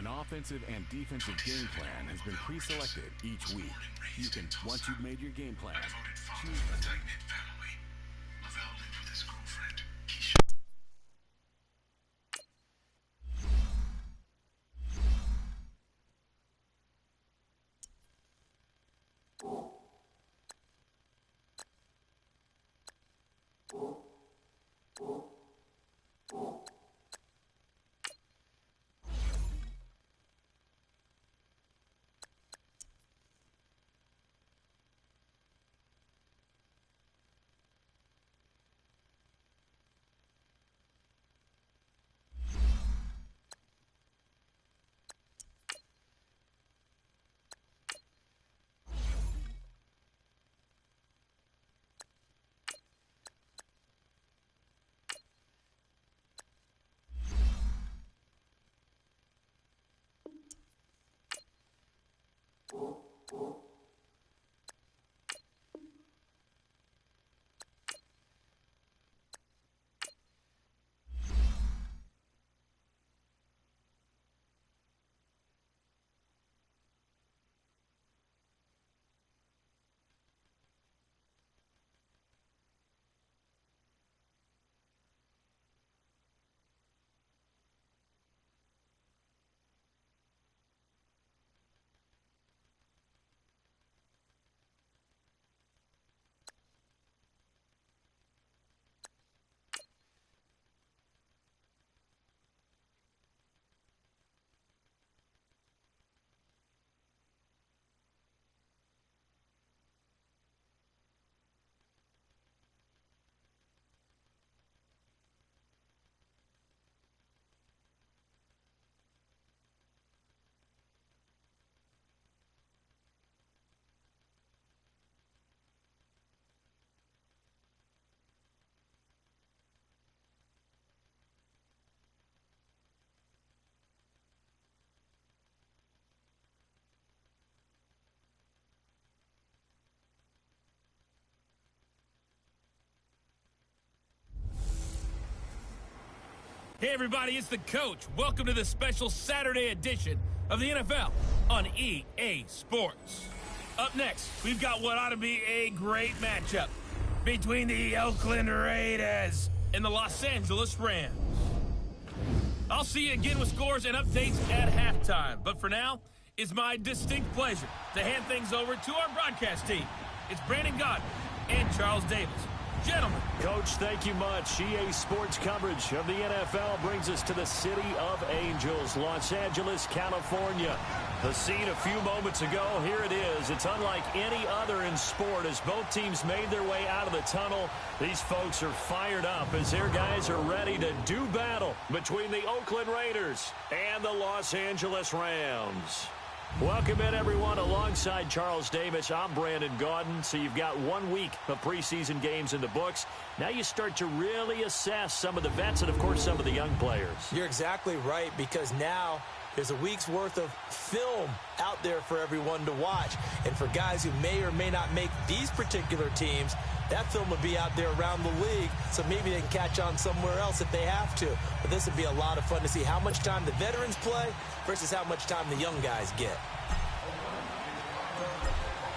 offensive and defensive game plan has been pre-selected each week. You can, once you've made your game plan, choose a tight-knit family. Lavelle lived with his girlfriend, Keisha. Hey everybody, it's the coach. Welcome to the special Saturday edition of the NFL on EA Sports. Up next, we've got what ought to be a great matchup between the Oakland Raiders and the Los Angeles Rams. I'll see you again with scores and updates at halftime. But for now, it's my distinct pleasure to hand things over to our broadcast team. It's Brandon Godwin and Charles Davis. Gentlemen. Coach, thank you much. EA Sports coverage of the NFL brings us to the City of Angels, Los Angeles, California. The scene a few moments ago, here it is. It's unlike any other in sport as both teams made their way out of the tunnel. These folks are fired up as their guys are ready to do battle between the Oakland Raiders and the Los Angeles Rams. Welcome in, everyone. Alongside Charles Davis, I'm Brandon Gaudin. So you've got 1 week of preseason games in the books. Now you start to really assess some of the vets and, of course, some of the young players. You're exactly right, because now there's a week's worth of film out there for everyone to watch. And for guys who may or may not make these particular teams, that film will be out there around the league, so maybe they can catch on somewhere else if they have to. But this would be a lot of fun to see how much time the veterans play versus how much time the young guys get.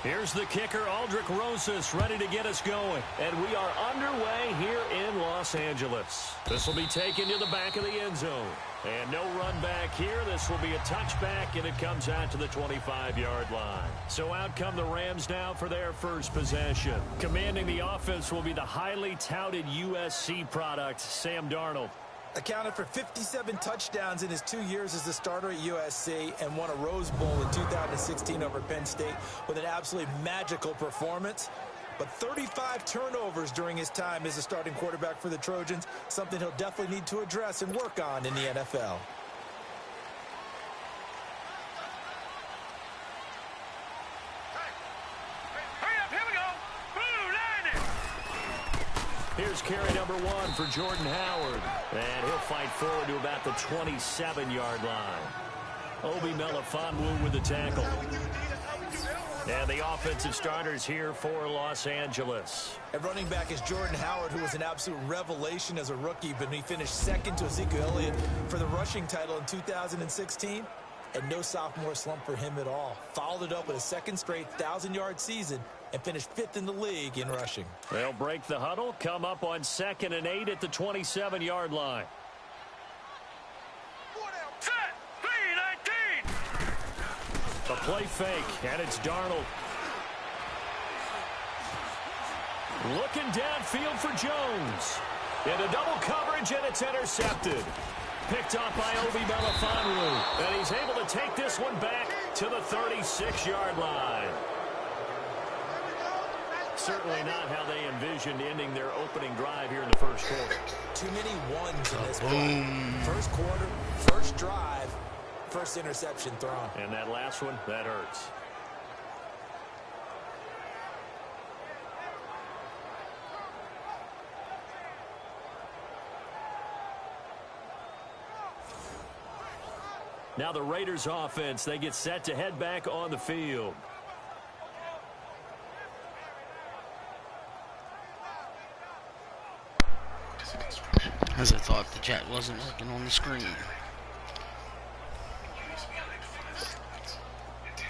Here's the kicker, Aldrich Rosas, ready to get us going. And we are underway here in Los Angeles. This will be taken to the back of the end zone. And no run back here. This will be a touchback, and it comes out to the 25-yard line. So out come the Rams now for their first possession. Commanding the offense will be the highly touted USC product, Sam Darnold. Accounted for 57 touchdowns in his 2 years as the starter at USC and won a Rose Bowl in 2016 over Penn State with an absolutely magical performance. But 35 turnovers during his time as a starting quarterback for the Trojans, something he'll definitely need to address and work on in the NFL. Here's carry number 1 for Jordan Howard. And he'll fight forward to about the 27-yard line. Obi Melifonwu with the tackle. And the offensive starters here for Los Angeles. At running back is Jordan Howard, who was an absolute revelation as a rookie, but he finished second to Ezekiel Elliott for the rushing title in 2016. and no sophomore slump for him at all. Followed it up with a second straight 1,000-yard season and finished 5th in the league in rushing. They'll break the huddle, come up on 2nd and 8 at the 27-yard line. Set, 3-19. The play fake, and it's Darnold. Looking downfield for Jones. Into double coverage, and it's intercepted. Picked up by Obi Melifonwu, and he's able to take this one back to the 36-yard line. Certainly not how they envisioned ending their opening drive here in the first quarter. Too many ones in this one. First quarter, first drive, first interception thrown. And that last one, that hurts. Now the Raiders offense, they get set to head back on the field. As I thought the chat wasn't working on the screen.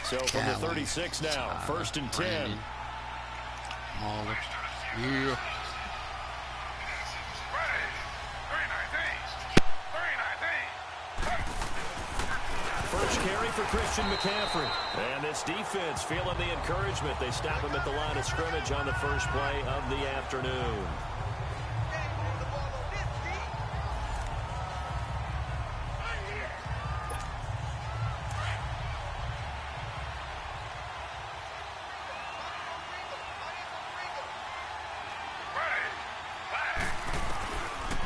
So from the 36 now, 1st and 10. Mahler. Yeah. First carry for Christian McCaffrey. And this defense feeling the encouragement. They stop him at the line of scrimmage on the first play of the afternoon.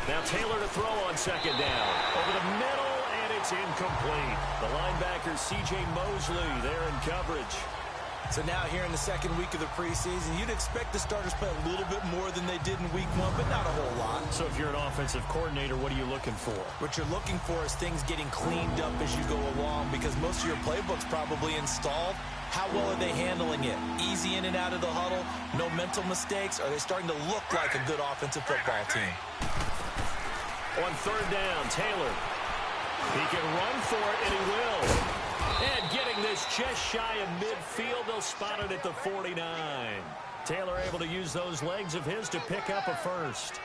Now Taylor to throw on 2nd down. Over the middle, and it's incomplete. The linebacker, C.J. Mosley, there in coverage. So now here in the second week of the preseason, you'd expect the starters play a little bit more than they did in week 1, but not a whole lot. So if you're an offensive coordinator, what are you looking for? What you're looking for is things getting cleaned up as you go along, because most of your playbook's probably installed. How well are they handling it? Easy in and out of the huddle? No mental mistakes? Are they starting to look like a good offensive football team? On 3rd down, Taylor. He can run for it, and he will. And getting this just shy of midfield, they'll spot it at the 49. Taylor able to use those legs of his to pick up a first.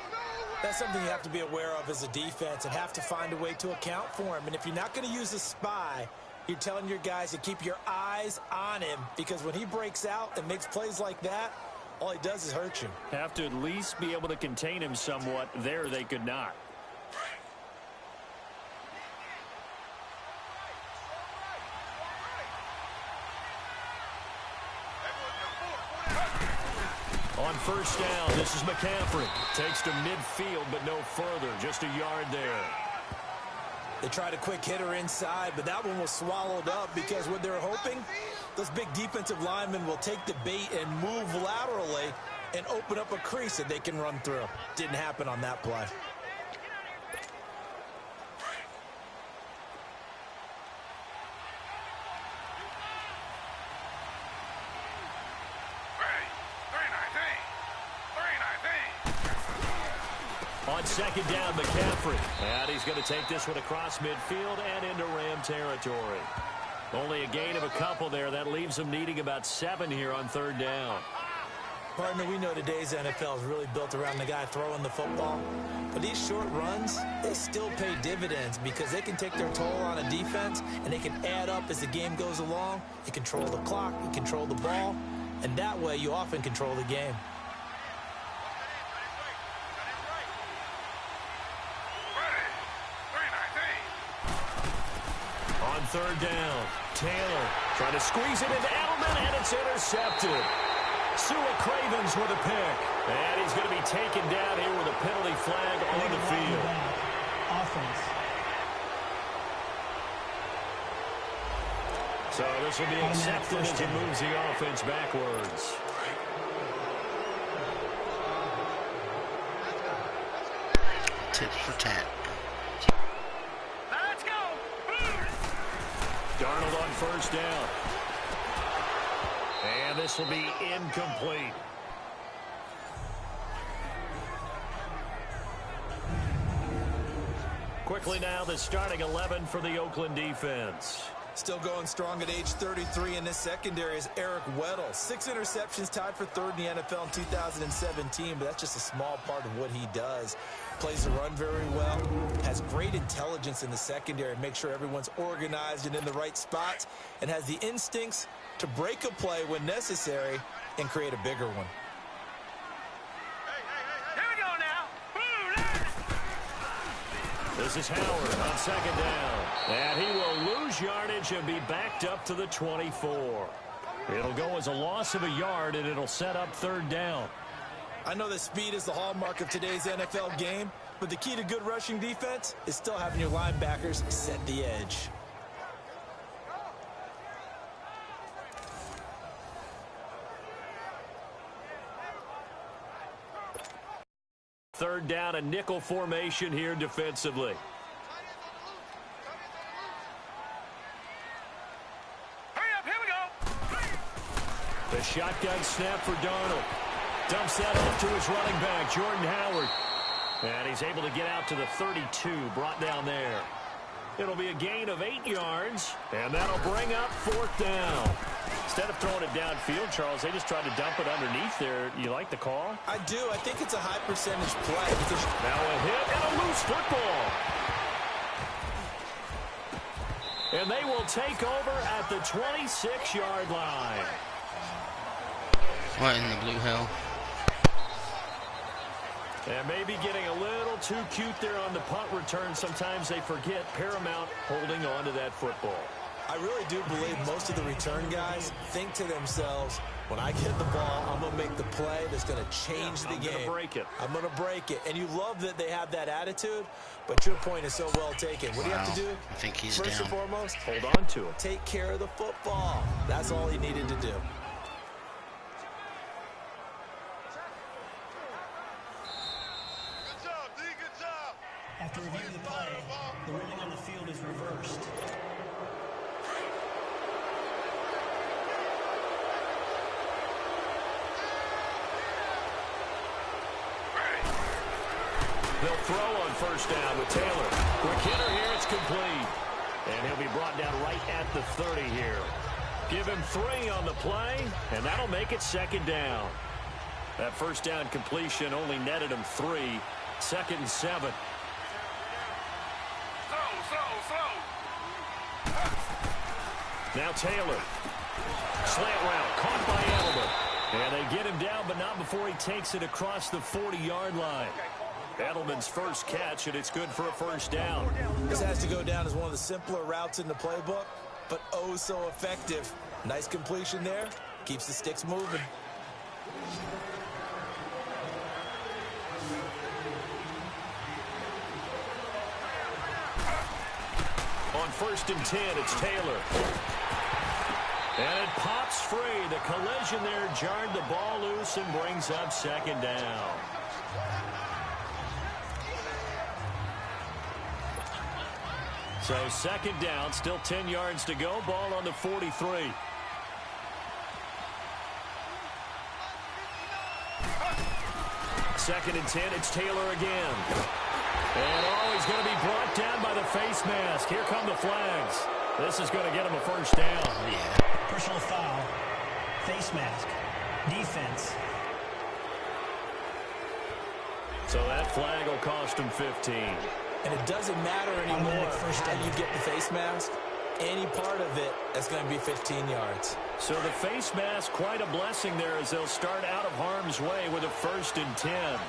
That's something you have to be aware of as a defense and have to find a way to account for him. And if you're not going to use a spy, you're telling your guys to keep your eyes on him, because when he breaks out and makes plays like that, all he does is hurt you. Have to at least be able to contain him somewhat. There they could not. On 1st down, this is McCaffrey. Takes to midfield, but no further. Just a yard there. They tried a quick hitter inside, but that one was swallowed up, because what they're hoping, those big defensive linemen will take the bait and move laterally and open up a crease that they can run through. Didn't happen on that play. On 2nd down, McCaffrey. And he's going to take this one across midfield and into Ram territory. Only a gain of a couple there. That leaves them needing about 7 here on 3rd down. Partner, we know today's NFL is really built around the guy throwing the football. But these short runs, they still pay dividends, because they can take their toll on a defense, and they can add up as the game goes along. You control the clock, you control the ball, and that way you often control the game. On 3rd down, Taylor trying to squeeze it into Edelman, and it's intercepted. Sua Cravens with a pick. And he's going to be taken down here with a penalty flag on the field. Offense. So this will be accepted as he moves the offense backwards. Tit for tat. Let's go. Darnold on 1st down. And this will be incomplete. Quickly now, the starting 11 for the Oakland defense. Still going strong at age 33 in this secondary is Eric Weddle. 6 interceptions, tied for third in the NFL in 2017, but that's just a small part of what he does. Plays the run very well, has great intelligence in the secondary, make sure everyone's organized and in the right spots, and has the instincts to break a play when necessary and create a bigger one. This is Howard on second down. And he will lose yardage and be backed up to the 24. It'll go as a loss of a yard, and it'll set up third down. I know that speed is the hallmark of today's NFL game, but the key to good rushing defense is still having your linebackers set the edge. Third down, a nickel formation here defensively. Hurry up, here we go. The shotgun snap for Darnold. Dumps that off to his running back, Jordan Howard. And he's able to get out to the 32, brought down there. It'll be a gain of 8 yards, and that'll bring up fourth down. Instead of throwing it downfield, Charles, they just tried to dump it underneath there. You like the call? I do. I think it's a high percentage play. Now a hit and a loose football. And they will take over at the 26-yard line. What in the blue hell? And maybe getting a little too cute there on the punt return. Sometimes they forget Paramount holding on to that football. I really do believe most of the return guys think to themselves, when I get the ball, I'm going to make the play that's going to change the game. I'm going to break it. I'm going to break it. And you love that they have that attitude, but your point is so well taken. What do you have to do? I think he's First down. and foremost, hold on to it. Take care of the football. That's all he needed to do. After reviewing the play, the ruling on the field is reversed. They'll throw on first down with Taylor. Quick hitter here, it's complete. And he'll be brought down right at the 30 here. Give him 3 on the play, and that'll make it second down. That first down completion only netted him 3. 2nd and 7. Now Taylor. Slant route, caught by Edelman. And they get him down, but not before he takes it across the 40-yard line. Edelman's first catch, and it's good for a first down. This has to go down as one of the simpler routes in the playbook, but oh so effective. Nice completion there. Keeps the sticks moving. On 1st and 10, it's Taylor. And it pops free. The collision there jarred the ball loose and brings up second down. So second down, still 10 yards to go. Ball on the 43. Second and 10, it's Taylor again. And he's going to be brought down by the face mask. Here come the flags. This is going to get him a first down. Yeah. Personal foul, face mask, defense. So that flag will cost him 15. And it doesn't matter anymore how you get the face mask. Any part of it, that's going to be 15 yards. So the face mask, quite a blessing there as they'll start out of harm's way with a 1st and 10.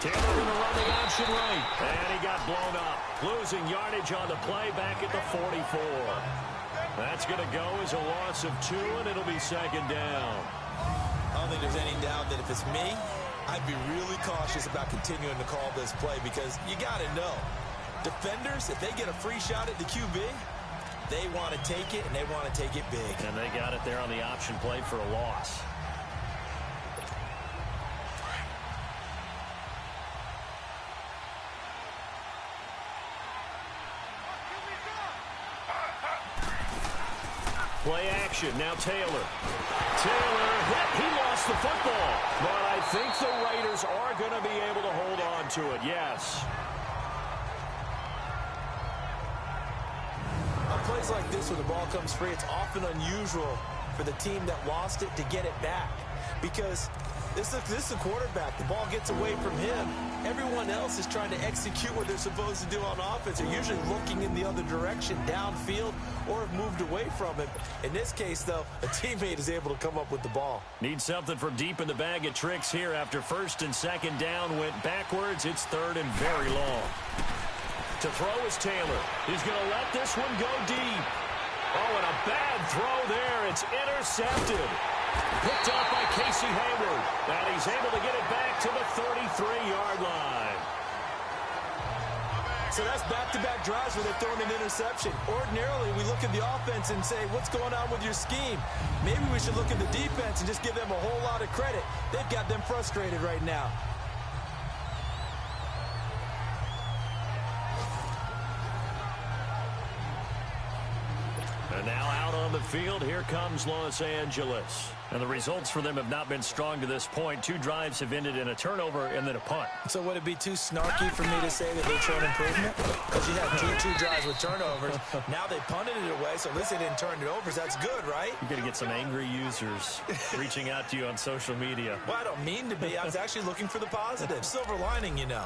Taylor going to run the option right. And he got blown up. Losing yardage on the play back at the 44. That's going to go as a loss of 2, and it'll be second down. I don't think there's any doubt that if it's me, I'd be really cautious about continuing to call this play because you got to know, defenders, if they get a free shot at the QB, they want to take it, and they want to take it big. And they got it there on the option play for a loss. Play action. Now Taylor. Taylor hit. He lost the football. But I think the Raiders are going to be able to hold to it, yes. On plays like this where the ball comes free, it's often unusual for the team that lost it to get it back. Because this is a quarterback. The ball gets away from him. Everyone else is trying to execute what they're supposed to do on offense. They're usually looking in the other direction, downfield, or have moved away from him. In this case, though, a teammate is able to come up with the ball. Need something from deep in the bag of tricks here after first and second down went backwards. It's third and very long. To throw is Taylor. He's going to let this one go deep. Oh, and a bad throw there. It's intercepted. Picked off by Casey Hayward. And he's able to get it back to the 33-yard line. So that's back-to-back drives where they're throwing an interception. Ordinarily, we look at the offense and say, what's going on with your scheme? Maybe we should look at the defense and just give them a whole lot of credit. They've got them frustrated right now. And now out on the field, here comes Los Angeles. And the results for them have not been strong to this point. 2 drives have ended in a turnover and then a punt. So would it be too snarky for me to say that they're showing improvement? Because you had two drives with turnovers. Now they punted it away, so at least they didn't turn it over. So that's good, right? You're going to get some angry users reaching out to you on social media. Well, I don't mean to be. I was actually looking for the positive. Silver lining, you know.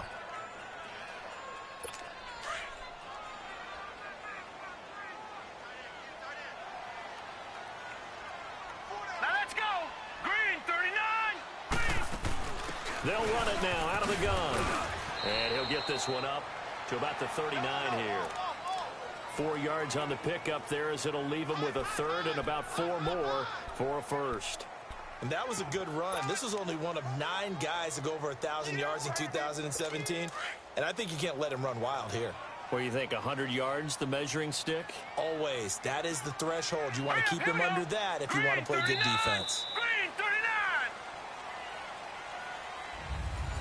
They'll run it now out of the gun. And he'll get this one up to about the 39 here. 4 yards on the pickup there as it'll leave him with a third and about 4 more for a first. And that was a good run. This was only one of 9 guys to go over 1,000 yards in 2017. And I think you can't let him run wild here. What do you think, 100 yards, the measuring stick? Always. That is the threshold. You want to keep him under that if you want to play good defense.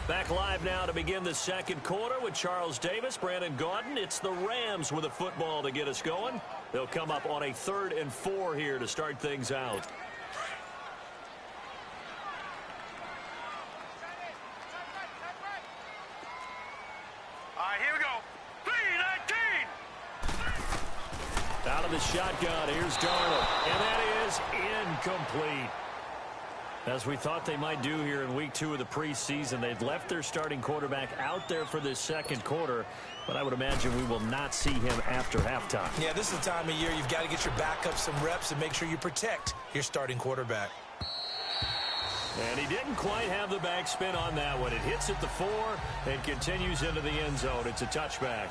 Back live now to begin the second quarter with Charles Davis, Brandon Gaudin. It's the Rams with a football to get us going. They'll come up on a 3rd and 4 here to start things out. All right, here we go. 3-19. Out of the shotgun, here's Darnold. And that is incomplete. As we thought they might do here in week 2 of the preseason, they've left their starting quarterback out there for this second quarter, but I would imagine we will not see him after halftime. Yeah, this is the time of year you've got to get your backup some reps and make sure you protect your starting quarterback. And he didn't quite have the backspin on that one. It hits at the 4 and continues into the end zone. It's a touchback.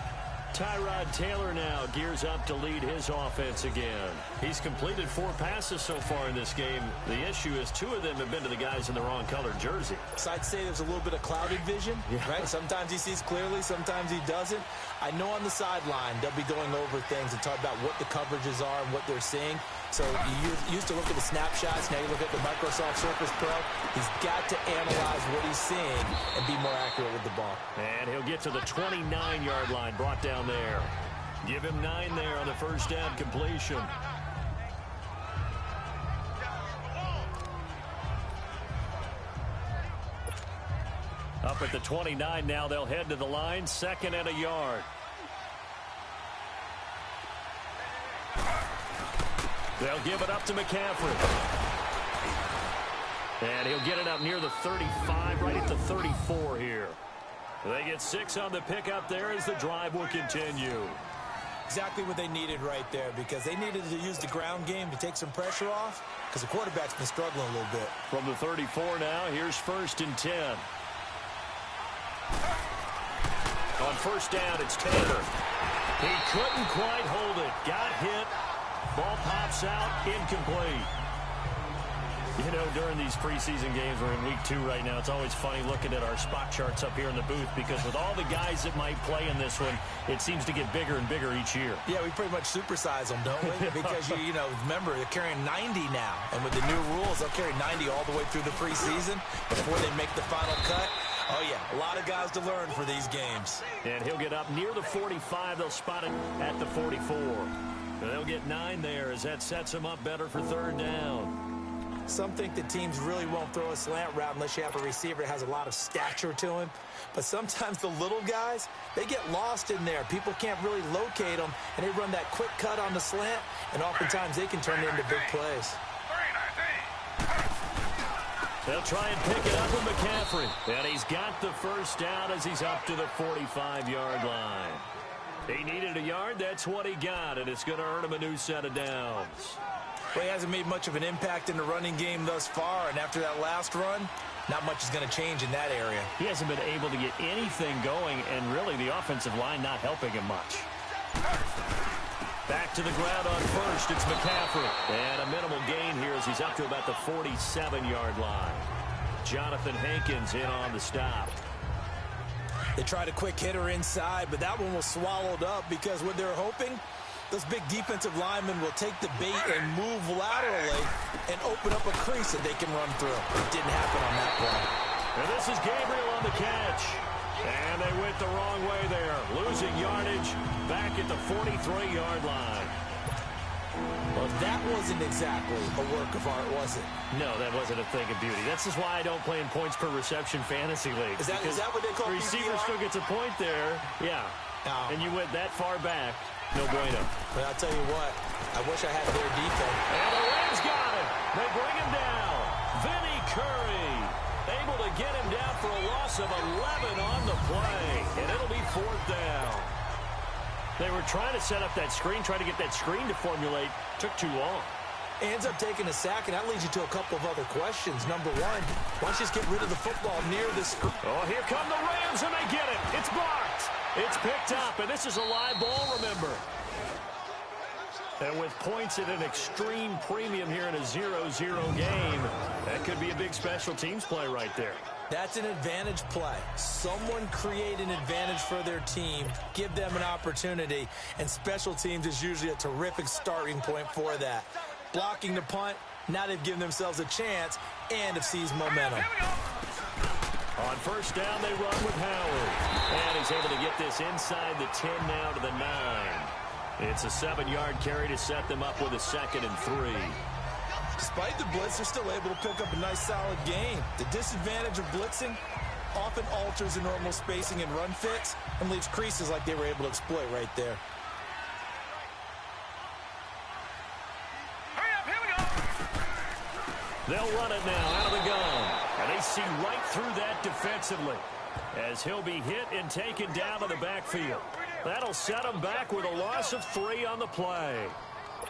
Tyrod Taylor now gears up to lead his offense again. He's completed 4 passes so far in this game. The issue is 2 of them have been to the guys in the wrong colored jersey. So I'd say there's a little bit of clouded vision, right? Sometimes he sees clearly, sometimes he doesn't. I know on the sideline they'll be going over things and talk about what the coverages are and what they're seeing. So you used to look at the snapshots. Now you look at the Microsoft Surface Pro. He's got to analyze what he's seeing and be more accurate with the ball. And he'll get to the 29-yard line, brought down there. Give him 9 there on the first down completion. Up at the 29 now, they'll head to the line, 2nd and a yard. They'll give it up to McCaffrey. And he'll get it up near the 35, right at the 34 here. They get 6 on the pickup there as the drive will continue. Exactly what they needed right there, because they needed to use the ground game to take some pressure off, because the quarterback's been struggling a little bit. From the 34 now, here's 1st and 10. On first down, it's Taylor. He couldn't quite hold it. Got hit. Ball pops out, incomplete. You know, during these preseason games, we're in week 2 right now, it's always funny looking at our spot charts up here in the booth, because with all the guys that might play in this one, it seems to get bigger and bigger each year. Yeah, we pretty much supersize them, don't we? Because, you know, remember, they're carrying 90 now. And with the new rules, they'll carry 90 all the way through the preseason before they make the final cut. Oh, yeah, a lot of guys to learn for these games. And he'll get up near the 45. They'll spot it at the 44. They'll get 9 there as that sets them up better for 3rd down. Some think that teams really won't throw a slant route unless you have a receiver that has a lot of stature to him. But sometimes the little guys, they get lost in there. People can't really locate them, and they run that quick cut on the slant, and oftentimes they can turn it into big plays. They'll try and pick it up with McCaffrey. And he's got the first down as he's up to the 45-yard line. He needed a yard. That's what he got, and it's going to earn him a new set of downs. Well, he hasn't made much of an impact in the running game thus far, and after that last run, not much is going to change in that area. He hasn't been able to get anything going, and really the offensive line not helping him much. Back to the ground on first. It's McCaffrey. And a minimal gain here as he's up to about the 47-yard line. Jonathan Hankins in on the stop. They tried a quick hitter inside, but that one was swallowed up because what they're hoping, those big defensive linemen will take the bait and move laterally and open up a crease that they can run through. It didn't happen on that play. And this is Gabriel on the catch. And they went the wrong way there. Losing yardage back at the 43-yard line. Well, that wasn't exactly a work of art, was it? No, that wasn't a thing of beauty. That's just why I don't play in points per reception fantasy league. Is that what they call receiver PPR? still gets a point there. Yeah. No. And you went that far back. No bueno. But I'll tell you what, I wish I had their defense. And the Rams got him. They bring him down. Vinnie Curry able to get him down for a loss of 11 on the play. And it'll be 4th down. They were trying to set up that screen, trying to get that screen to formulate. Took too long. Ends up taking a sack, and that leads you to a couple of other questions. Number one, why don't you just get rid of the football near the screen? Oh, here come the Rams, and they get it. It's blocked. It's picked up, and this is a live ball, remember. And with points at an extreme premium here in a 0-0 game, that could be a big special teams play right there. That's an advantage play. Someone create an advantage for their team, give them an opportunity, and special teams is usually a terrific starting point for that. Blocking the punt, now they've given themselves a chance and have seized momentum. On first down, they run with Howard. And he's able to get this inside the 10 now to the 9. It's a 7-yard carry to set them up with a 2nd and 3. Despite the blitz, they're still able to pick up a nice, solid gain. The disadvantage of blitzing often alters the normal spacing and run fits and leaves creases like they were able to exploit right there. Hurry up, here we go. They'll run it now out of the gun. And they see right through that defensively as he'll be hit and taken down to the backfield. That'll set him back with a loss of 3 on the play.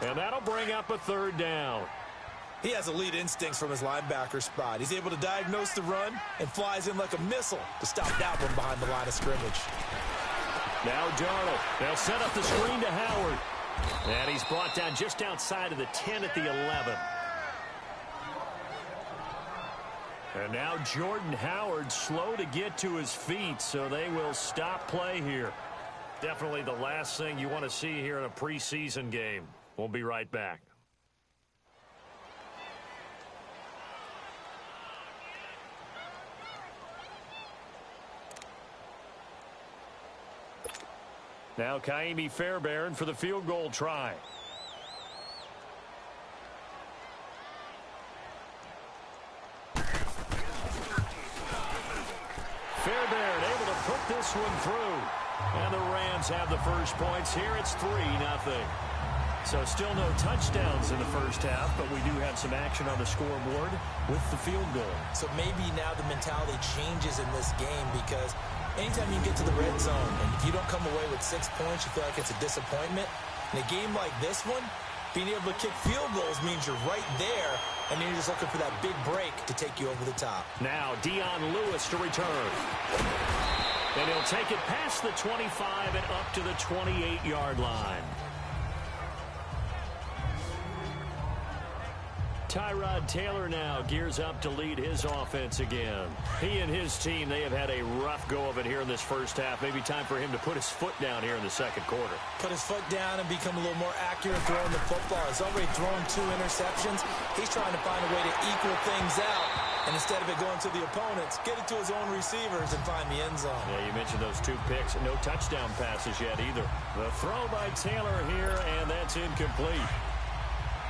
And that'll bring up a 3rd down. He has elite instincts from his linebacker spot. He's able to diagnose the run and flies in like a missile to stop that one behind the line of scrimmage. Now Darnold. They'll set up the screen to Howard. And he's brought down just outside of the 10 at the 11. And now Jordan Howard slow to get to his feet, so they will stop play here. Definitely the last thing you want to see here in a preseason game. We'll be right back. Now Kaimi Fairbairn for the field goal try. Fairbairn able to put this one through. And the Rams have the first points here. It's 3-0. So still no touchdowns in the first half, but we do have some action on the scoreboard with the field goal. So maybe now the mentality changes in this game because anytime you get to the red zone and if you don't come away with 6 points, you feel like it's a disappointment. In a game like this one, being able to kick field goals means you're right there, and then you're just looking for that big break to take you over the top. Now Dion Lewis to return. And he'll take it past the 25 and up to the 28-yard line. Tyrod Taylor now gears up to lead his offense again. He and his team, they have had a rough go of it here in this first half. Maybe time for him to put his foot down here in the second quarter. Put his foot down and become a little more accurate throwing the football. He's already thrown 2 interceptions. He's trying to find a way to equal things out. And instead of it going to the opponents, get it to his own receivers and find the end zone. Yeah, you mentioned those 2 picks. No touchdown passes yet either. The throw by Taylor here, and that's incomplete.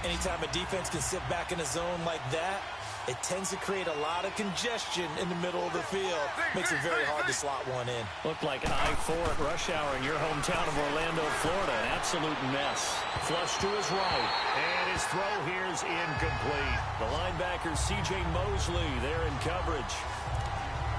Anytime a defense can sit back in a zone like that, it tends to create a lot of congestion in the middle of the field. Makes it very hard to slot one in. Looked like I-4 at rush hour in your hometown of Orlando, Florida. An absolute mess. Flush to his right. And his throw here's incomplete. The linebacker, C.J. Mosley, there in coverage.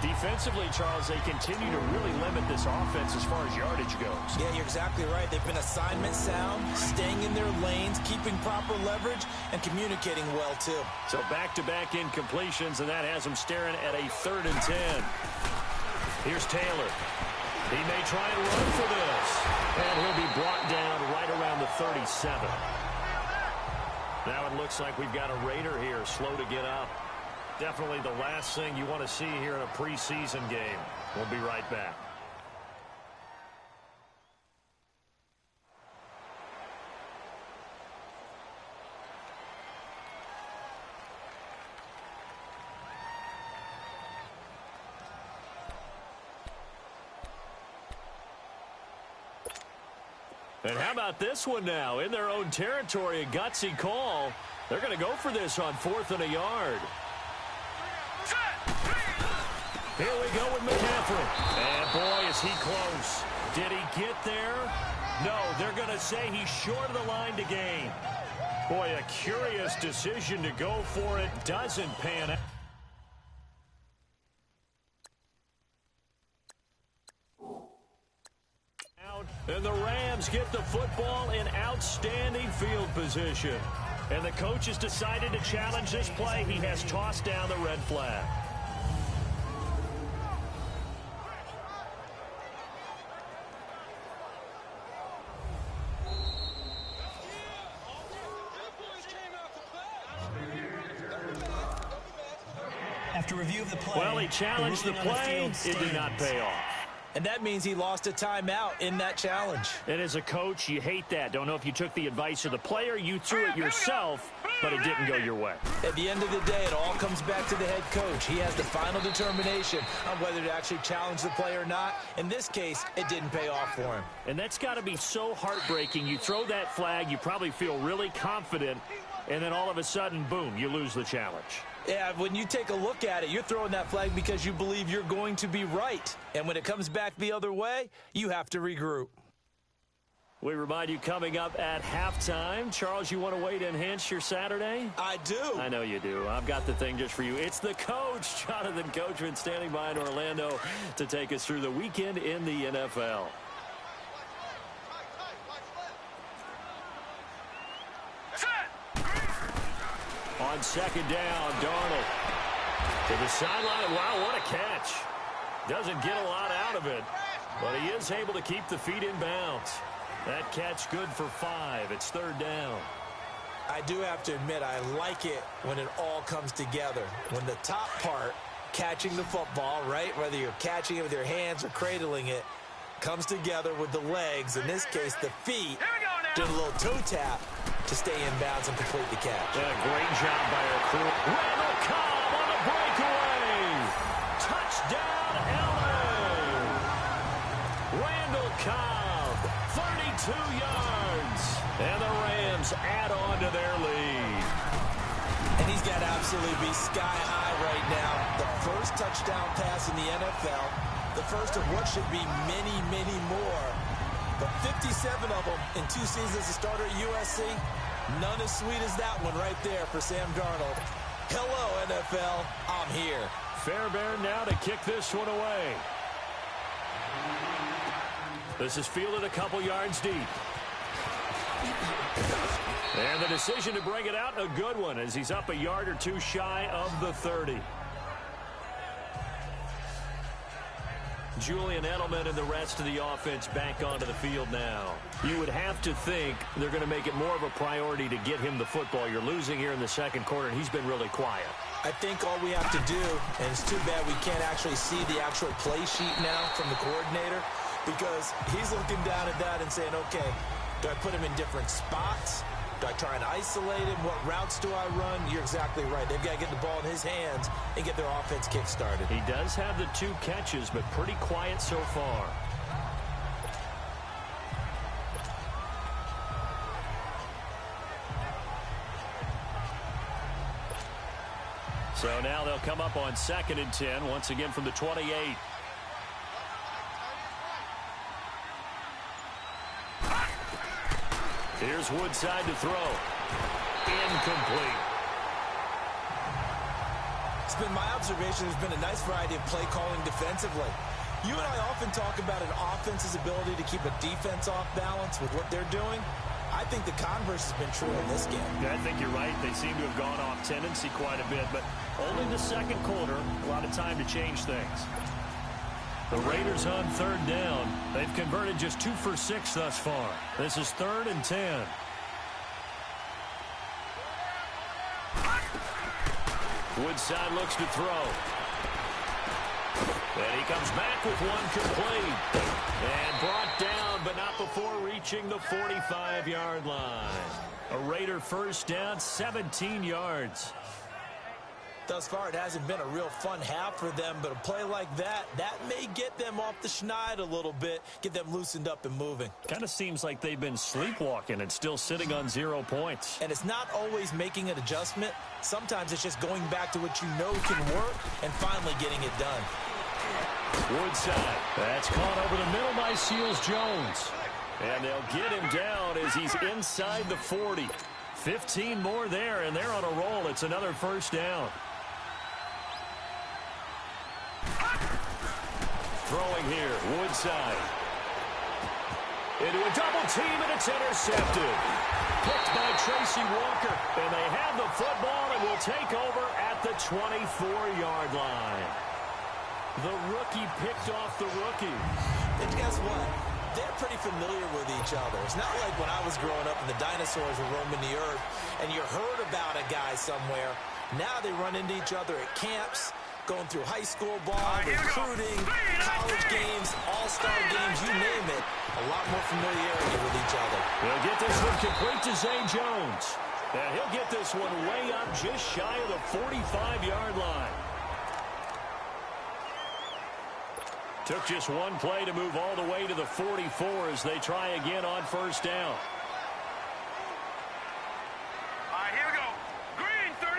Defensively, Charles, they continue to really limit this offense as far as yardage goes. Yeah, you're exactly right. They've been assignment sound, staying in their lanes, keeping proper leverage, and communicating well, too. So back-to-back incompletions, and that has them staring at a 3rd and 10. Here's Taylor. He may try and run for this. And he'll be brought down right around the 37. Now it looks like we've got a Raider here, slow to get up. Definitely the last thing you want to see here in a preseason game. We'll be right back. And how about this one now? In their own territory, a gutsy call. They're going to go for this on 4th and a yard. Here we go with McCaffrey. And boy, is he close. Did he get there? No, they're going to say he's short of the line to gain. Boy, a curious decision to go for it. Doesn't pan out. And the Rams get the football in outstanding field position. And the coach has decided to challenge this play. He has tossed down the red flag. After review of the play, well, he challenged the play. It did not pay off. And that means he lost a timeout in that challenge. And as a coach, you hate that. Don't know if you took the advice of the player. You threw it yourself, but it didn't go your way. At the end of the day, it all comes back to the head coach. He has the final determination on whether to actually challenge the play or not. In this case, it didn't pay off for him. And that's got to be so heartbreaking. You throw that flag, you probably feel really confident, and then all of a sudden, boom, you lose the challenge. Yeah, when you take a look at it, you're throwing that flag because you believe you're going to be right. And when it comes back the other way, you have to regroup. We remind you coming up at halftime. Charles, you want a way to enhance your Saturday? I do. I know you do. I've got the thing just for you. It's the coach, Jonathan Coachman, standing by in Orlando to take us through the weekend in the NFL. On 2nd down, Darnold to the sideline. Wow, what a catch. Doesn't get a lot out of it, but he is able to keep the feet in bounds. That catch good for 5. It's 3rd down. I do have to admit, I like it when it all comes together. When the top part, catching the football, right, whether you're catching it with your hands or cradling it, comes together with the legs, in this case the feet, doing a little toe tap to stay in bounds and complete the catch. Yeah, great job by our crew. Randall Cobb on the breakaway. Touchdown, LA. Randall Cobb, 32 yards. And the Rams add on to their lead. And he's got to absolutely be sky high right now. The first touchdown pass in the NFL. The first of what should be many, many more. But 57 of them in 2 seasons as a starter at USC. None as sweet as that one right there for Sam Darnold. Hello, NFL. I'm here. Fairbairn now to kick this one away. This is fielded a couple yards deep. And the decision to bring it out, a good one, as he's up a yard or 2 shy of the 30. Julian Edelman and the rest of the offense back onto the field now. You would have to think they're going to make it more of a priority to get him the football. You're losing here in the 2nd quarter, and he's been really quiet. I think all we have to do, and it's too bad we can't actually see the actual play sheet now from the coordinator, because he's looking down at that and saying, okay, do I put him in different spots? Do I try and isolate him? What routes do I run? You're exactly right. They've got to get the ball in his hands and get their offense kick-started. He does have the 2 catches, but pretty quiet so far. So now they'll come up on 2nd and 10, once again from the 28. Here's Woodside to throw. Incomplete. It's been my observation there's been a nice variety of play calling defensively. You and I often talk about an offense's ability to keep a defense off balance with what they're doing. I think the converse has been true in this game. Yeah, I think you're right. They seem to have gone off tendency quite a bit, but only the second quarter, a lot of time to change things. The Raiders on 3rd down. They've converted just 2 for 6 thus far. This is 3rd and 10. Woodside looks to throw. And he comes back with one complete. And brought down, but not before reaching the 45-yard line. A Raider first down, 17 yards. Thus far, it hasn't been a real fun half for them, but a play like that may get them off the schneid a little bit, get them loosened up and moving. Kind of seems like they've been sleepwalking and still sitting on 0 points. And it's not always making an adjustment. Sometimes it's just going back to what you know can work and finally getting it done. Woodside. That's caught over the middle by Seals-Jones. And they'll get him down as he's inside the 40. 15 more there, and they're on a roll. It's another first down. Throwing here, Woodside. Into a double team, and it's intercepted. Picked by Tracy Walker. And they have the football and will take over at the 24-yard line. The rookie picked off the rookie. And guess what? They're pretty familiar with each other. It's not like when I was growing up and the dinosaurs were roaming the earth and you heard about a guy somewhere. Now they run into each other at camps, going through high school ball, recruiting, college games, all-star games, you name it. A lot more familiarity with each other. They'll get this one complete to Zay Jones. And he'll get this one way up just shy of the 45-yard line. Took just one play to move all the way to the 44 as they try again on first down. All right, here we go. Green, 39.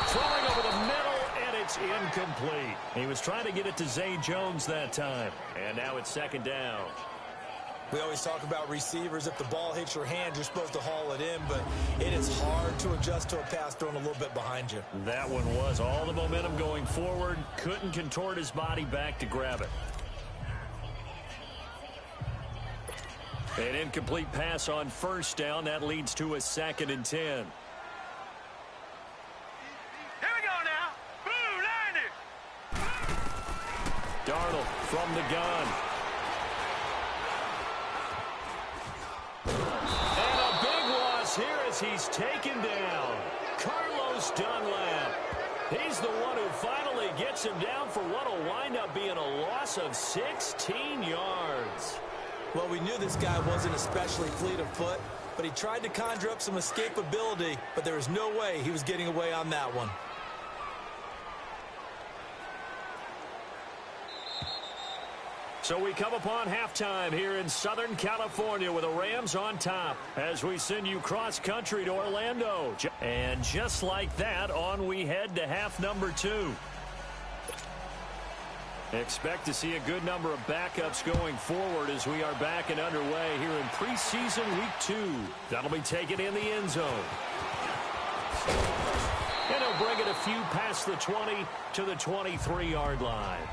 Throwing over the middle, and it's incomplete. He was trying to get it to Zay Jones that time. And now it's 2nd down. We always talk about receivers. If the ball hits your hand, you're supposed to haul it in, but it is hard to adjust to a pass thrown a little bit behind you. That one was all the momentum going forward. Couldn't contort his body back to grab it. An incomplete pass on first down. That leads to a 2nd and 10. Here we go now. Blue, 90. Darnold from the gun. And a big loss here as he's taken down. Carlos Dunlap. He's the one who finally gets him down for what will wind up being a loss of 16 yards. Well, we knew this guy wasn't especially fleet of foot, but he tried to conjure up some escapability, but there was no way he was getting away on that one. So we come upon halftime here in Southern California with the Rams on top as we send you cross-country to Orlando. And just like that, on we head to half number 2. Expect to see a good number of backups going forward as we are back and underway here in preseason week 2. That'll be taken in the end zone. And he'll bring it a few past the 20 to the 23-yard line.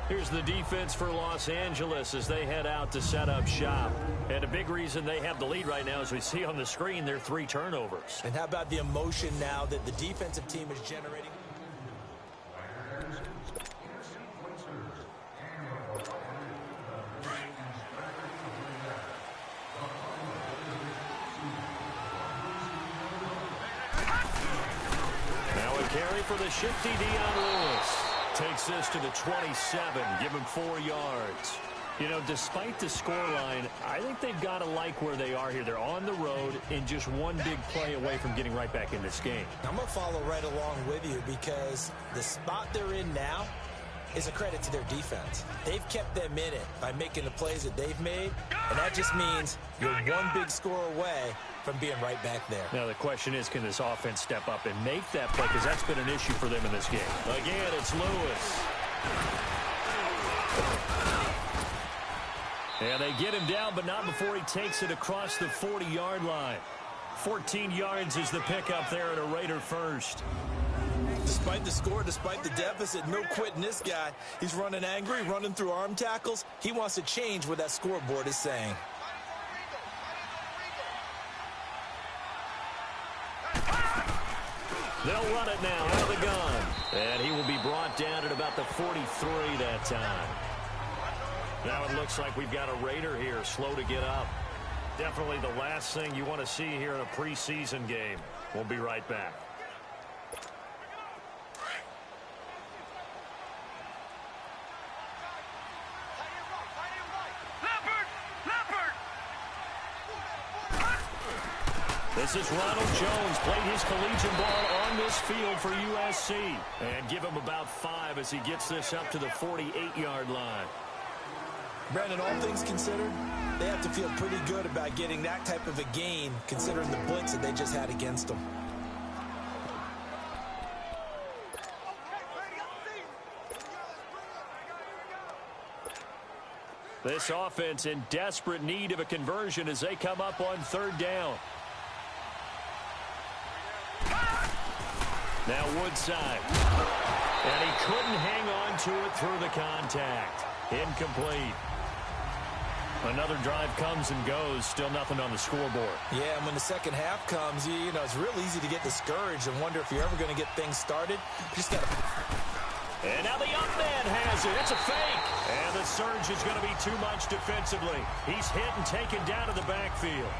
Here's the defense for Los Angeles as they head out to set up shop. And a big reason they have the lead right now, as we see on the screen, their 3 turnovers. And how about the emotion now that the defensive team is generating? Now a carry for the shifty Dion Lewis. Takes this to the 27, give him 4 yards. You know, despite the scoreline, I think they've got to like where they are here. They're on the road and just one big play away from getting right back in this game. I'm going to follow right along with you because the spot they're in now, is a credit to their defense. They've kept them in it by making the plays that they've made, and that just means you're one big score away from being right back there. Now the question is, can this offense step up and make that play? Because that's been an issue for them in this game. Again, it's Lewis. And they get him down, but not before he takes it across the 40-yard line. 14 yards is the pickup there at a Raider first. Despite the score, despite the deficit, no quitting this guy. He's running angry, running through arm tackles. He wants to change what that scoreboard is saying. They'll run it now out of the gun. And he will be brought down at about the 43 that time. Now it looks like we've got a Raider here, slow to get up. Definitely the last thing you want to see here in a preseason game. We'll be right back. This is Ronald Jones, played his collegiate ball on this field for USC. And give him about 5 as he gets this up to the 48-yard line. Brandon, all things considered, they have to feel pretty good about getting that type of a gain, considering the blitz that they just had against them. This offense in desperate need of a conversion as they come up on 3rd down. Now Woodside. And he couldn't hang on to it through the contact. Incomplete. Another drive comes and goes. Still nothing on the scoreboard. Yeah, and when the second half comes, you know, it's real easy to get discouraged and wonder if you're ever going to get things started. You just got to... And now the up man has it. It's a fake. And the surge is going to be too much defensively. He's hit and taken down to the backfield.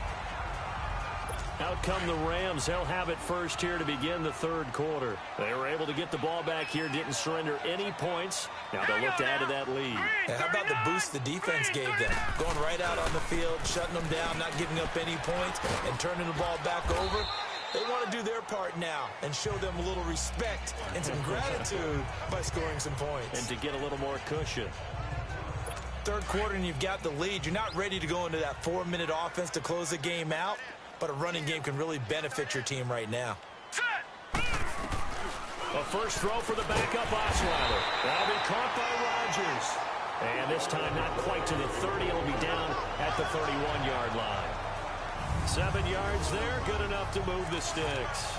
Out come the Rams. They'll have it first here to begin the 3rd quarter. They were able to get the ball back here, didn't surrender any points. Now they'll look to add to that lead. And how about the boost the defense gave them? Going right out on the field, shutting them down, not giving up any points, and turning the ball back over. They want to do their part now and show them a little respect and some gratitude by scoring some points. And to get a little more cushion. 3rd quarter and you've got the lead. You're not ready to go into that 4-minute offense to close the game out. But a running game can really benefit your team right now. A first throw for the backup Osweiler. That'll be caught by Rodgers. And this time not quite to the 30. It'll be down at the 31-yard line. 7 yards there, good enough to move the sticks.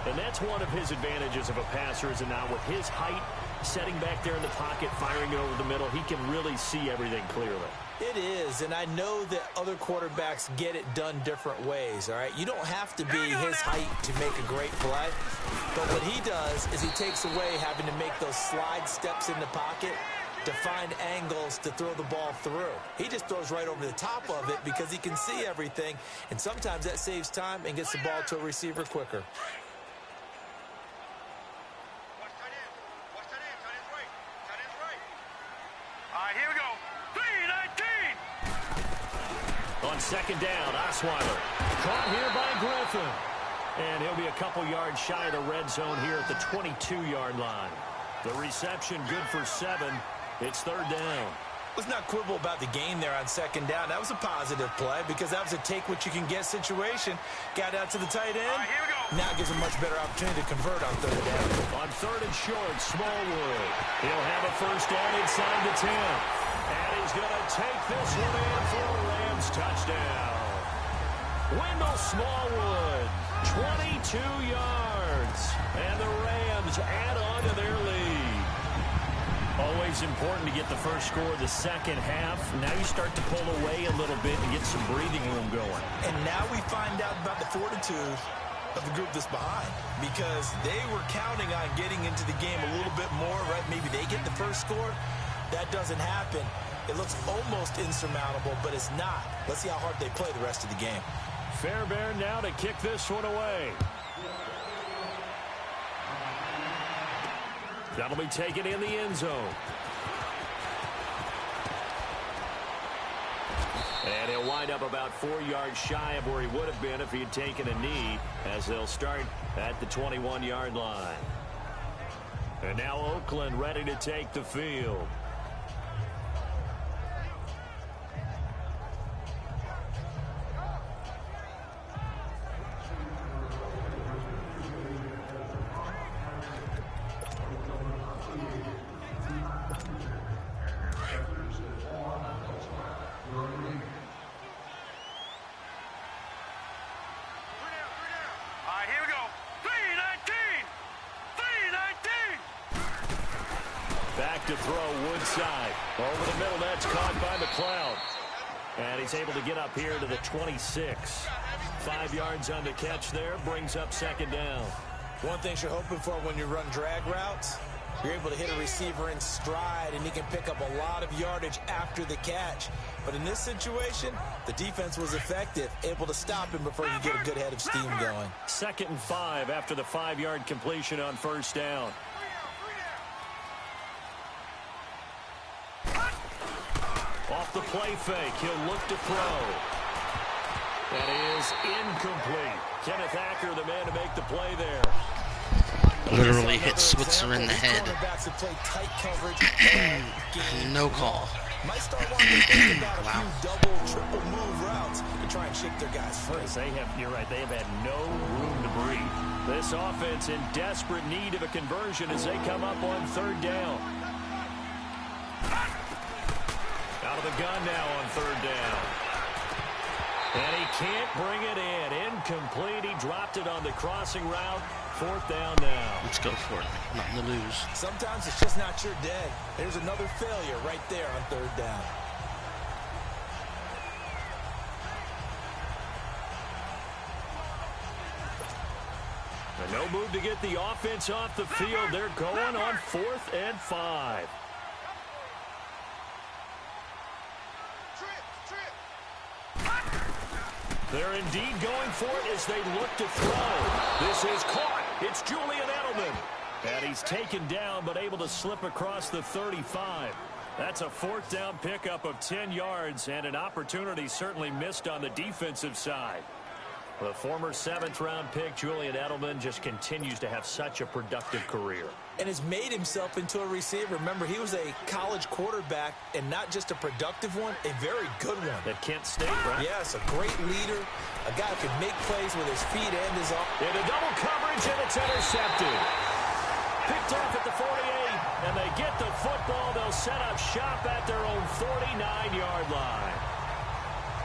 And that's one of his advantages of a passer, is it not? With his height, setting back there in the pocket, firing it over the middle, he can really see everything clearly. It is, and I know that other quarterbacks get it done different ways, all right? You don't have to be his height to make a great play, but what he does is he takes away having to make those slide steps in the pocket to find angles to throw the ball through. He just throws right over the top of it because he can see everything, and sometimes that saves time and gets the ball to a receiver quicker. Here we go. 3-19. On 2nd down, Osweiler. Caught here by Griffin. And he'll be a couple yards shy of the red zone here at the 22-yard line. The reception good for 7. It's 3rd down. Let's not quibble about the gain there on 2nd down. That was a positive play because that was a take-what-you-can-get situation. Got out to the tight end. Here we go. Now it gives a much better opportunity to convert on 3rd down. On 3rd and short, Smallwood. He'll have a first down inside the 10. And he's going to take this one in for a Rams touchdown. Wendell Smallwood, 22 yards. And the Rams add on to their lead. Always important to get the first score of the second half. Now you start to pull away a little bit and get some breathing room going. And now we find out about the fortitude of the group that's behind, because they were counting on getting into the game a little bit more, right? Maybe they get the first score. That doesn't happen. It looks almost insurmountable, but it's not. Let's see how hard they play the rest of the game. Fairbairn now to kick this one away. That'll be taken in the end zone. And he'll wind up about 4 yards shy of where he would have been if he had taken a knee, as they'll start at the 21-yard line. And now Oakland ready to take the field. To throw Woodside. Over the middle, that's caught by McLeod. And he's able to get up here to the 26. 5 yards on the catch there, brings up second down. One thing you're hoping for when you run drag routes, you're able to hit a receiver in stride, and he can pick up a lot of yardage after the catch. But in this situation, the defense was effective, able to stop him before you get a good head of steam going. 2nd and 5 after the 5-yard completion on first down. Off the play fake, he'll look to throw. That is incomplete. Kenneth Acker, the man to make the play there. Literally hit Switzer in the head. No call. Might start wanting to think about a few double, triple move routes to try and shake their guys free. You're right, they have had no room to breathe. This offense in desperate need of a conversion as they come up on 3rd down. Out of the gun now on 3rd down. And he can't bring it in. Incomplete. He dropped it on the crossing route. 4th down now. Let's go for it. Not in the lose. Sometimes it's just not your day. There's another failure right there on 3rd down. And no move to get the offense off the field. They're going on 4th and 5. They're indeed going for it as they look to throw. This is caught. It's Julian Edelman. And he's taken down but able to slip across the 35. That's a 4th down pickup of 10 yards and an opportunity certainly missed on the defensive side. The former 7th-round pick, Julian Edelman, just continues to have such a productive career. And has made himself into a receiver. Remember, he was a college quarterback, and not just a productive one, a very good one. At Kent State, right? Yes, a great leader, a guy who can make plays with his feet and his arm. In a double coverage, and it's intercepted. Picked off at the 48, and they get the football. They'll set up shop at their own 49-yard line.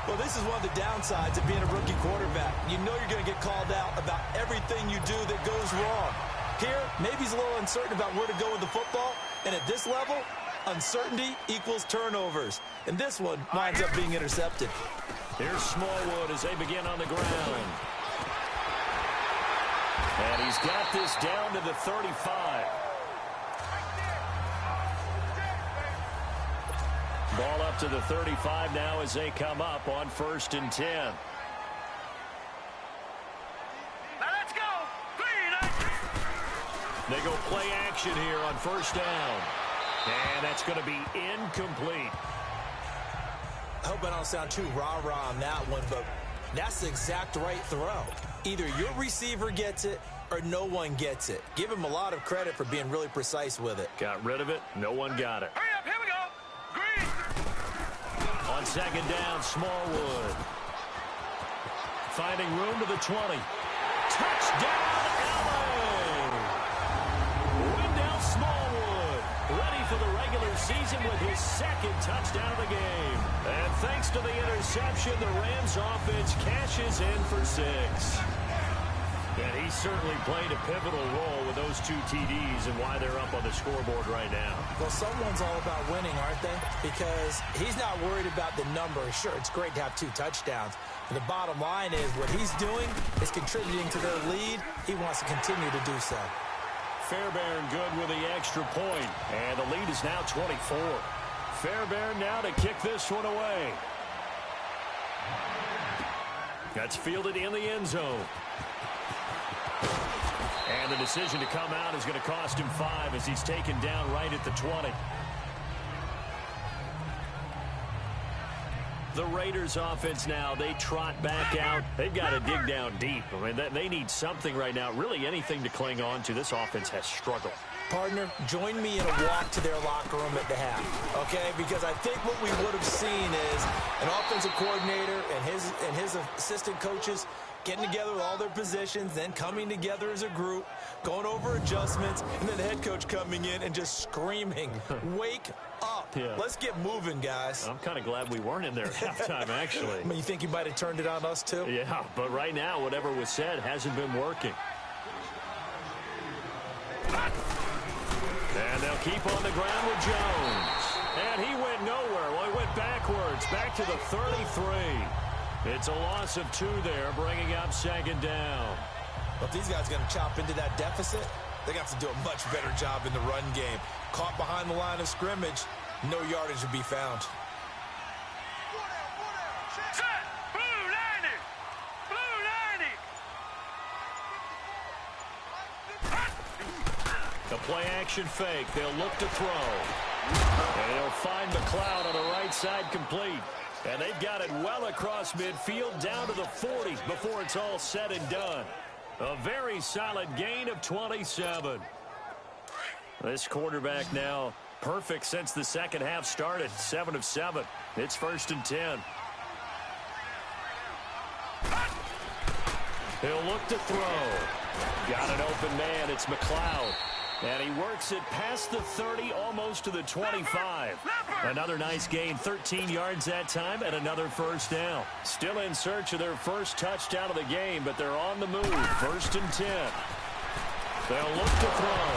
Well, this is one of the downsides of being a rookie quarterback. You know you're going to get called out about everything you do that goes wrong. Here, maybe he's a little uncertain about where to go with the football. And at this level, uncertainty equals turnovers. And this one winds up being intercepted. Here's Smallwood as they begin on the ground. And he's got this down to the 35. Ball up to the 35 now as they come up on 1st and 10. Now let's go. 3, 9. They go play action here on 1st down. And that's going to be incomplete. I hope I don't sound too rah-rah on that one, but that's the exact right throw. Either your receiver gets it or no one gets it. Give him a lot of credit for being really precise with it. Got rid of it. No one got it. Hurry up. Here we go. Green. On 2nd down, Smallwood. Finding room to the 20. Touchdown, LA! Wendell Smallwood, ready for the regular season with his 2nd touchdown of the game. And thanks to the interception, the Rams offense cashes in for 6. And he certainly played a pivotal role with those 2 TDs and why they're up on the scoreboard right now. Well, someone's all about winning, aren't they? Because he's not worried about the number. Sure, it's great to have 2 touchdowns. But the bottom line is what he's doing is contributing to their lead. He wants to continue to do so. Fairbairn good with the extra point. And the lead is now 24. Fairbairn now to kick this one away. That's fielded in the end zone. And the decision to come out is going to cost him 5 as he's taken down right at the 20. The Raiders offense now, they trot back out. They've got to dig down deep. I mean, they need something right now, really anything to cling on to. This offense has struggled. Partner, join me in a walk to their locker room at the half, okay? Because I think what we would have seen is an offensive coordinator and his assistant coaches getting together with all their positions, then coming together as a group, going over adjustments, and then the head coach coming in and just screaming, wake up. Yeah. Let's get moving, guys. I'm kind of glad we weren't in there at halftime, actually. I mean, you think you might have turned it on us, too? Yeah, but right now, whatever was said hasn't been working. And they'll keep on the ground with Jones. And he went nowhere. Well, he went backwards, back to the 33. It's a loss of 2 there, bringing up second down. But if these guys are going to chop into that deficit, they're going to have to do a much better job in the run game. Caught behind the line of scrimmage, no yardage to be found. Set. Blue 90. Blue 90. The play-action fake. They'll look to throw. And they'll find McLeod on the right side complete. And they've got it well across midfield down to the 40 before it's all said and done. A very solid gain of 27. This quarterback now perfect since the second half started. 7 of 7. It's 1st and 10. He'll look to throw. Got an open man. It's McLeod. And he works it past the 30, almost to the 25. Another nice gain, 13 yards that time, and another first down. Still in search of their first touchdown of the game, but they're on the move. 1st and 10. They'll look to throw.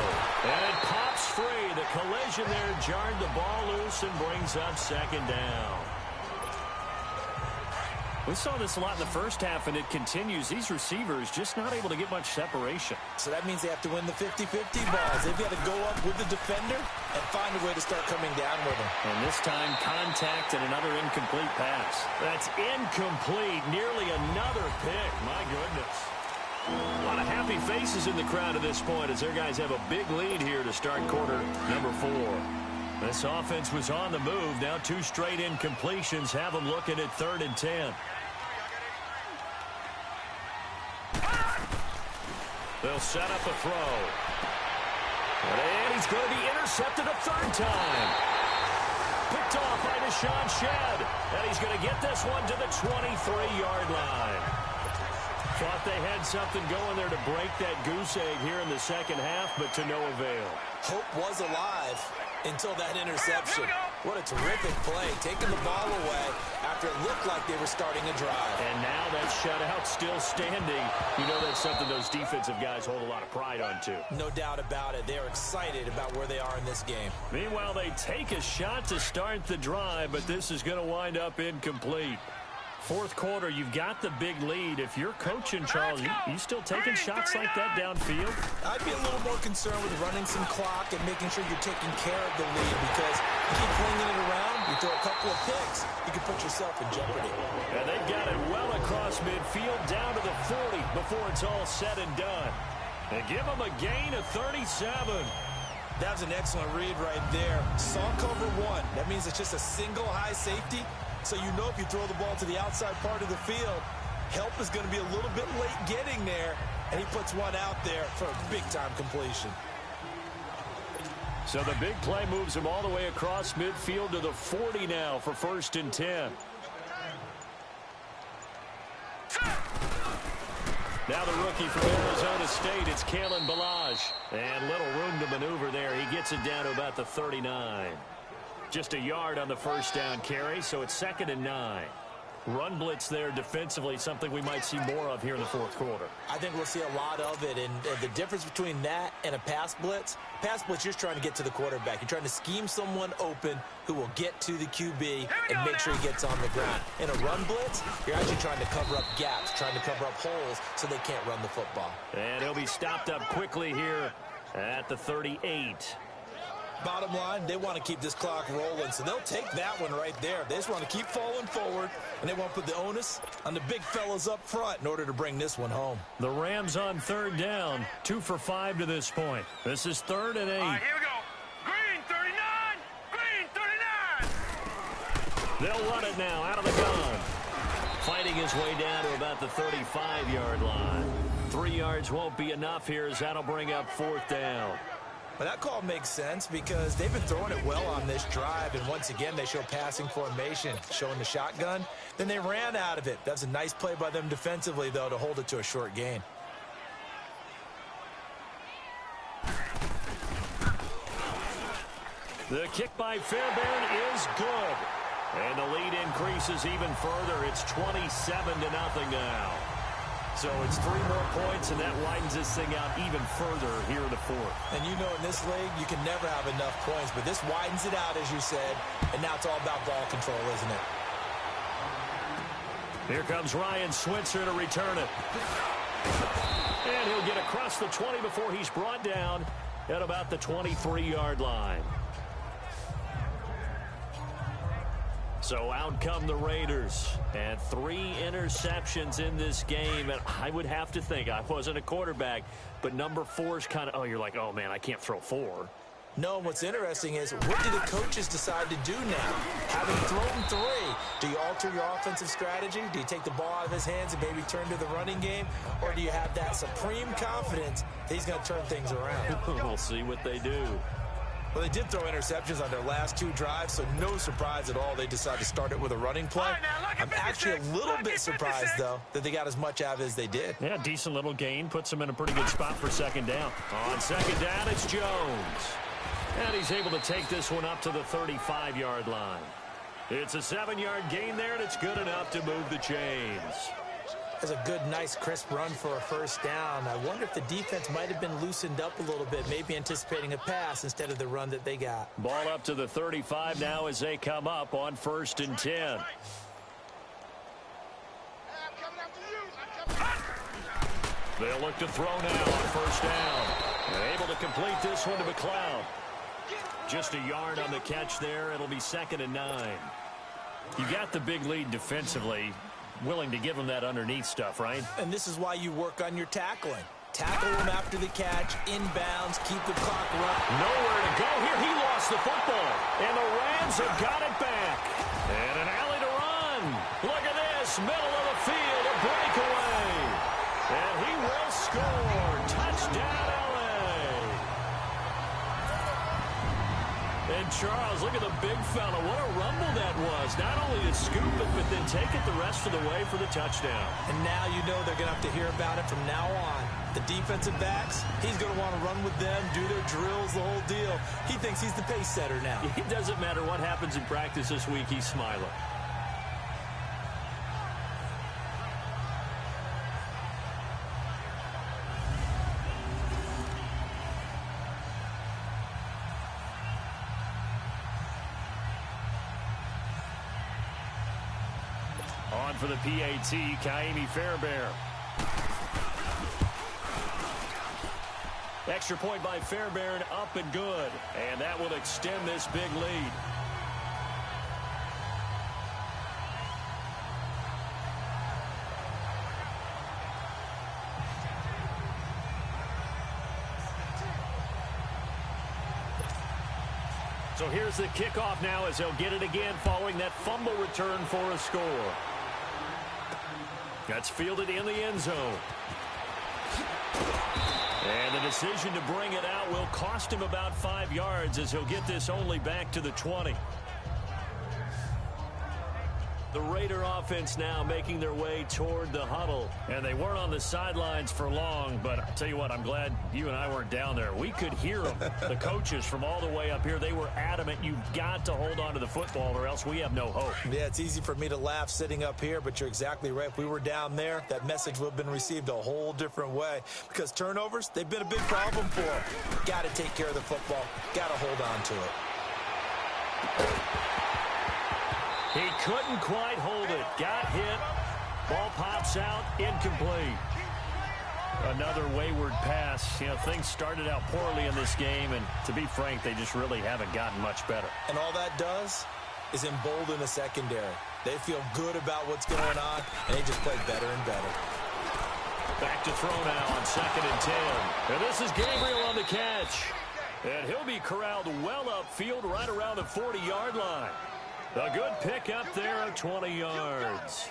And it pops free. The collision there jarred the ball loose and brings up second down. We saw this a lot in the first half, and it continues. These receivers just not able to get much separation. So that means they have to win the 50-50 balls. They've got to go up with the defender and find a way to start coming down with him. And this time, contact and another incomplete pass. That's incomplete. Nearly another pick. My goodness. A lot of happy faces in the crowd at this point as their guys have a big lead here to start quarter number 4. This offense was on the move. Now 2 straight incompletions have them looking at 3rd and 10. They'll set up a throw. And he's going to be intercepted a 3rd time. Picked off by Deshaun Shedd. And he's going to get this one to the 23-yard line. Thought they had something going there to break that goose egg here in the second half, but to no avail. Hope was alive until that interception. What a terrific play, taking the ball away after it looked like they were starting a drive. And now that shutout still standing. You know that's something those defensive guys hold a lot of pride on, too. No doubt about it. They're excited about where they are in this game. Meanwhile, they take a shot to start the drive, but this is going to wind up incomplete. 4th quarter, you've got the big lead. If you're coaching, Charles, you still taking shots like that downfield? I'd be a little more concerned with running some clock and making sure you're taking care of the lead, because you keep flinging it around, you throw a couple of picks, you can put yourself in jeopardy. And they've got it well across midfield down to the 40 before it's all said and done. They give them a gain of 37. That was an excellent read right there. Saw cover 1. That means it's just a single high safety. So you know if you throw the ball to the outside part of the field, help is going to be a little bit late getting there, and he puts one out there for a big-time completion. So the big play moves him all the way across midfield to the 40 now for 1st and 10. Now the rookie from Arizona State, it's Kalen Ballage. And little room to maneuver there. He gets it down to about the 39. Just a yard on the first down carry, so it's 2nd and 9. Run blitz there defensively, something we might see more of here in the 4th quarter. I think we'll see a lot of it, and the difference between that and a pass blitz, you're just trying to get to the quarterback. You're trying to scheme someone open who will get to the QB and make sure he gets on the ground. In a run blitz, you're actually trying to cover up gaps, trying to cover up holes so they can't run the football. And he'll be stopped up quickly here at the 38. Bottom line, they want to keep this clock rolling, so they'll take that one right there. They just want to keep falling forward, and they want to put the onus on the big fellas up front in order to bring this one home. The Rams on 3rd down, 2 for 5 to this point. This is 3rd and 8. All right, here we go. Green 39. Green 39. They'll run it now out of the gun. Fighting his way down to about the 35-yard line. 3 yards won't be enough here as that'll bring up 4th down. Well, that call makes sense because they've been throwing it well on this drive, and once again, they show passing formation, showing the shotgun. Then they ran out of it. That's a nice play by them defensively, though, to hold it to a short gain. The kick by Fairbairn is good. And the lead increases even further. It's 27-0 now. So it's 3 more points, and that widens this thing out even further here in the fourth. And you know in this league, you can never have enough points, but this widens it out, as you said, and now it's all about ball control, isn't it? Here comes Ryan Switzer to return it. And he'll get across the 20 before he's brought down at about the 23-yard line. So out come the Raiders, and 3 interceptions in this game, and I would have to think, I wasn't a quarterback, but number 4 is kind of, oh, you're like, oh, man, I can't throw 4. No, what's interesting is, what do the coaches decide to do now? Having thrown 3, do you alter your offensive strategy? Do you take the ball out of his hands and maybe turn to the running game? Or do you have that supreme confidence that he's going to turn things around? We'll see what they do. Well, they did throw interceptions on their last 2 drives, so no surprise at all they decided to start it with a running play. I'm actually a little bit surprised, though, that they got as much out of it as they did. Yeah, decent little gain. Puts them in a pretty good spot for second down. On second down, it's Jones. And he's able to take this one up to the 35-yard line. It's a 7-yard gain there, and it's good enough to move the chains. That's a good, nice, crisp run for a first down. I wonder if the defense might have been loosened up a little bit, maybe anticipating a pass instead of the run that they got. Ball up to the 35 now as they come up on 1st and 10. They'll look to throw now on first down. They're able to complete this one to McLeod. Just a yard on the catch there. It'll be 2nd and 9. You got the big lead defensively. Willing to give them that underneath stuff, right? And this is why you work on your tackling. Tackle them after the catch, inbounds, keep the clock running. Nowhere to go here. He lost the football. And the Rams have got it back. And an alley to run. Look at this. Middle of the field, a breakaway. And he will score. Touchdown, L.A. And Charles, look at the big fella. What a rumble that was. Not only to scoop it, but then take it the rest of the way for the touchdown. And now you know they're going to have to hear about it from now on. The defensive backs, he's going to want to run with them, do their drills, the whole deal. He thinks he's the pace setter now. It doesn't matter what happens in practice this week, he's smiling. On for the PAT, Kaimi Fairbairn. Extra point by Fairbairn, up and good. And that will extend this big lead. So here's the kickoff now as they'll get it again following that fumble return for a score. That's fielded in the end zone. And the decision to bring it out will cost him about 5 yards as he'll get this only back to the 20. The Raider offense now making their way toward the huddle. And they weren't on the sidelines for long, but I'll tell you what, I'm glad you and I weren't down there. We could hear them. The coaches from all the way up here, they were adamant, you've got to hold on to the football or else we have no hope. Yeah, it's easy for me to laugh sitting up here, but you're exactly right. If we were down there, that message would have been received a whole different way. Because turnovers, they've been a big problem for them. Got to take care of the football. Got to hold on to it. He couldn't quite hold it. Got hit. Ball pops out. Incomplete. Another wayward pass. You know, things started out poorly in this game, and to be frank, they just really haven't gotten much better. And all that does is embolden the secondary. They feel good about what's going on, and they just play better and better. Back to throw now on 2nd and 10. And this is Gabriel on the catch. And he'll be corralled well upfield right around the 40-yard line. A good pick up there of 20 yards.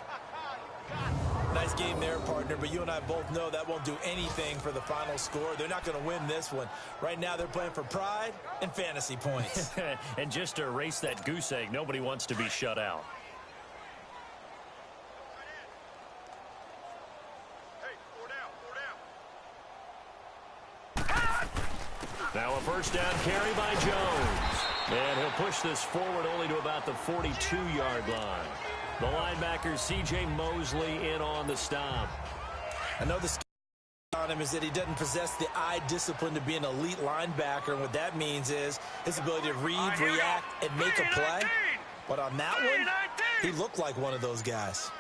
Nice game there, partner, but you and I both know that won't do anything for the final score. They're not going to win this one. Right now, they're playing for pride and fantasy points. And just to erase that goose egg, nobody wants to be shut out. Now a first down carry by Jones. And he'll push this forward only to about the 42-yard line. The linebacker, C.J. Mosley, in on the stop. I know the on him is that he doesn't possess the eye discipline to be an elite linebacker. And what that means is his ability to read, react, and make a play. But on that one, he looked like one of those guys.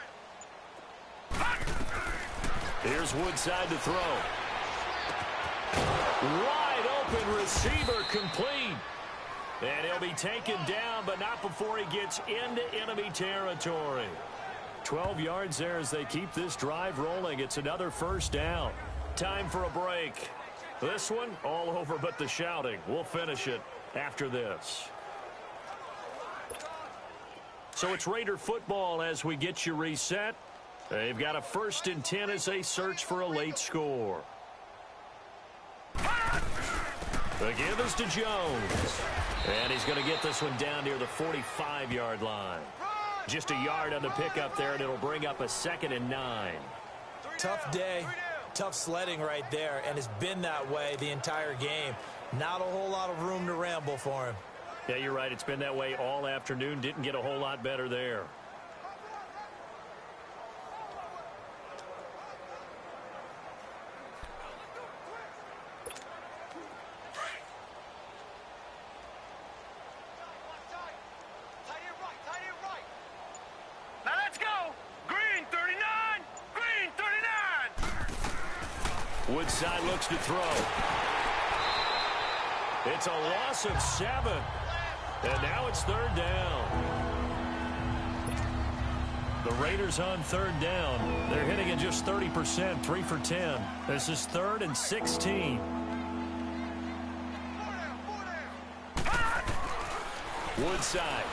Here's Woodside to throw. Wide open receiver complete. And he'll be taken down, but not before he gets into enemy territory. 12 yards there as they keep this drive rolling. It's another first down. Time for a break. This one, all over but the shouting. We'll finish it after this. So it's Raider football as we get you reset. They've got a 1st and 10 as they search for a late score. The give is to Jones. And he's going to get this one down near the 45-yard line. Just a yard on the pickup there, and it'll bring up a 2nd and 9. Tough day, tough sledding right there, and it's been that way the entire game. Not a whole lot of room to ramble for him. Yeah, you're right. It's been that way all afternoon. Didn't get a whole lot better there. Woodside looks to throw. It's a loss of 7. And now it's 3rd down. The Raiders on 3rd down. They're hitting at just 30%, 3 for 10. This is 3rd and 16. Woodside.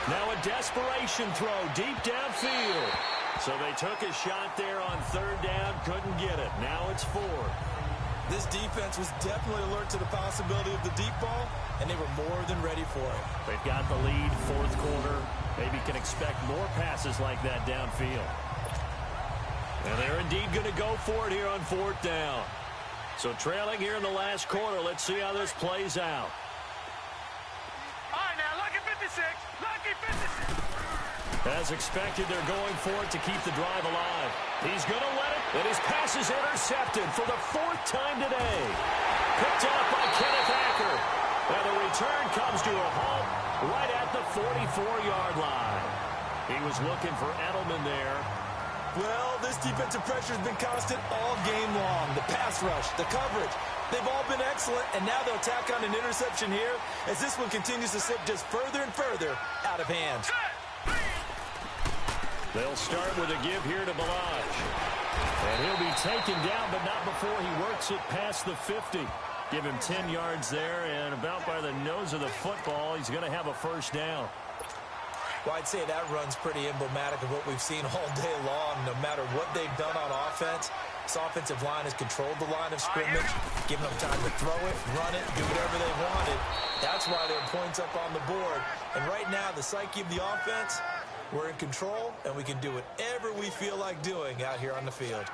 Now a desperation throw deep downfield. So they took a shot there on 3rd down, couldn't get it. Now it's 4th. This defense was definitely alert to the possibility of the deep ball, and they were more than ready for it. They've got the lead, 4th quarter. Maybe can expect more passes like that downfield. And they're indeed going to go for it here on 4th down. So trailing here in the last quarter, let's see how this plays out. All right, now, lucky 56. Lucky 56. As expected, they're going for it to keep the drive alive. He's going to let it, and his pass is intercepted for the 4th time today. Picked off by Kenneth Acker. And the return comes to a halt right at the 44-yard line. He was looking for Edelman there. Well, this defensive pressure has been constant all game long. The pass rush, the coverage, they've all been excellent, and now they'll tack on an interception here as this one continues to slip just further and further out of hand. They'll start with a give here to Balaj. And he'll be taken down, but not before he works it past the 50. Give him 10 yards there, and about by the nose of the football, he's going to have a 1st down. Well, I'd say that run's pretty emblematic of what we've seen all day long. No matter what they've done on offense, this offensive line has controlled the line of scrimmage, given them time to throw it, run it, do whatever they wanted. That's why there are points up on the board. And right now, the psyche of the offense, we're in control, and we can do whatever we feel like doing out here on the field.